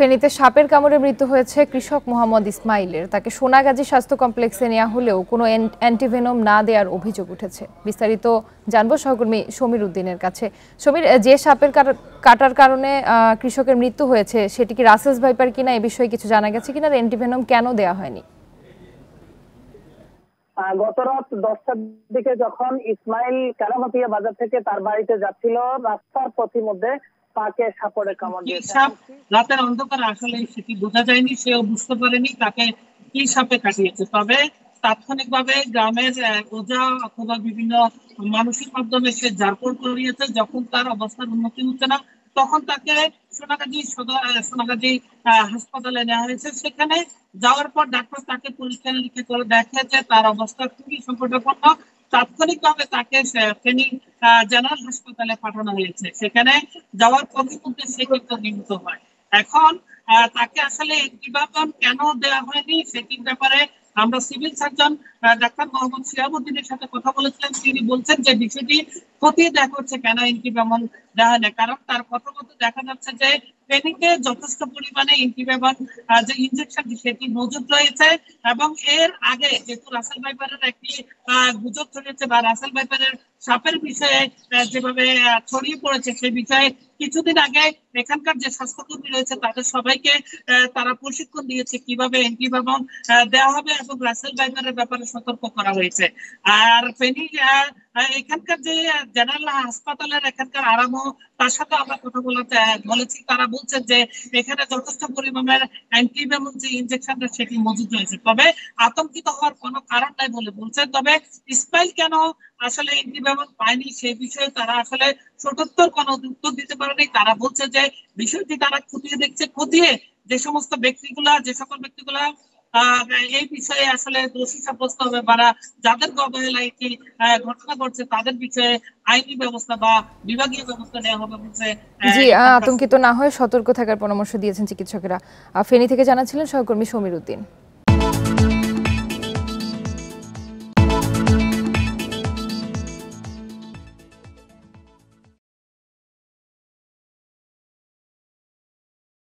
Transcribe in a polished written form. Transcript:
ফেনীতে সাপের কামড়ে মৃত্যু হয়েছে কৃষক মোহাম্মদ ইসমাইলের। তাকে সোনাগাজী স্বাস্থ্য কমপ্লেক্সে নেওয়া হলেও কোনো অ্যান্টিভেনম না দেওয়ার অভিযোগ উঠেছে। বিস্তারিত জানবো সহকর্মী সমীর উদ্দিনের কাছে। সমীর, যে সাপের কাটার কারণে কৃষকের মৃত্যু হয়েছে সেটি কি রাসেলস ভাইপার কিনা, এ বিষয়ে কিছু জানা গেছে কিনা? অ্যান্টিভেনম কেন দেওয়া হয়নি? গত রাত 10টার দিকে যখন ইসমাইল কালামাতিয়া বাজার থেকে তার বাড়িতে যাচ্ছিল, রাস্তার পথের মধ্যে তাকে সাপের কামড় দিয়েছে। রাতের অন্ধকারে আসলে সেটি বোঝা যায়নি, সেও বুঝতে পারেনি তাকে কি সাপে কাটিয়েছে। তবে তাৎক্ষণিকভাবে গ্রামের ওঝা অথবা বিভিন্ন মানুষের মাধ্যমে সে জারপোল করিয়েছে। যখন তার অবস্থার উন্নতি হচ্ছে না, তখন তাকে সোনাগাজী হাসপাতালে নেওয়া হয়েছে। সেখানে যাওয়ার পর ডাক্তার তাকে পরীক্ষা নিরীক্ষা করে দেখে যে তার অবস্থা খুবই সংকটাপন্ন। তাৎক্ষণিকভাবে তাকে ফেনী জেনারেল হাসপাতালে পাঠানো হয়েছে। সেখানে যাওয়ার পথে মধ্যে সে কিন্তু নিহত হয়। এখন তাকে আসলে অ্যান্টিবায়োটিক কেন দেওয়া হয়নি সেটির ব্যাপারে আমরা সিভিল সার্জন ডাক্তার মোহাম্মদ শিহাবুদ্দিনের সাথে কথা বলেছিলেন। তিনি বলছেন যে বিষয়টি খতিয়ে দেখা হচ্ছে কেন অ্যান্টিবায়োটিক দেওয়া হয় না। কারণ তার কথা মতো দেখা যাচ্ছে যে ফেনীতে যথেষ্ট পরিমাণে অ্যান্টিবায়োটিক যে ইনজেকশন সেটি মজুদ রয়েছে, এবং এর আগে যেহেতু রাসেল ভাইপারের একটি গুজব ছড়িয়েছে বা রাসেল ভাইপারের সাপের বিষয়ে যেভাবে ছড়িয়ে পড়েছে, সেই বিষয়ে কিছুদিন আগে এখানকার যে স্বাস্থ্যকর্মী রয়েছে তাদের সবাইকে তারা প্রশিক্ষণ দিয়েছে কিভাবে অ্যান্টিবায়োটিক দেওয়া হবে, এবং রাসেল ভাইপারের ব্যাপারে সতর্ক করা হয়েছে। আর ফেনী এখানকার যে জেনারেল হাসপাতালের এখানকার আরামও, তার সাথে আমরা কথা বলেছি। তারা বলছেন যে এখানে যথেষ্ট পরিমাণের অ্যান্টিবায়োটিক যে ইনজেকশনটা সেটি মজুদ রয়েছে। তবে আতঙ্কিত হওয়ার কোনো কারণ নাই বলে বলছেন। তবে ইসমাইল কেন আসলে অ্যান্টিবায়োটিক পায়নি সেই বিষয়ে তারা আসলে সটোত্তর কোনো উত্তর দিতে পারেনি। তারা বলছে যে বিষয়টি তারা খতিয়ে দেখছে, খতিয়ে যে সকল ব্যক্তিগুলা এই বিষয়ে আসলে দোষী সাব্যস্ত হবে বা যাদের অবহেলায় একটি ঘটনা ঘটছে তাদের বিষয়ে আইনি ব্যবস্থা বা বিভাগীয় ব্যবস্থা নেওয়া হবে বলছে। জি, আতঙ্কিত না হয়ে সতর্ক থাকার পরামর্শ দিয়েছেন চিকিৎসকেরা। ফেনী থেকে জানাচ্ছিলেন সহকর্মী সমীর উদ্দিন।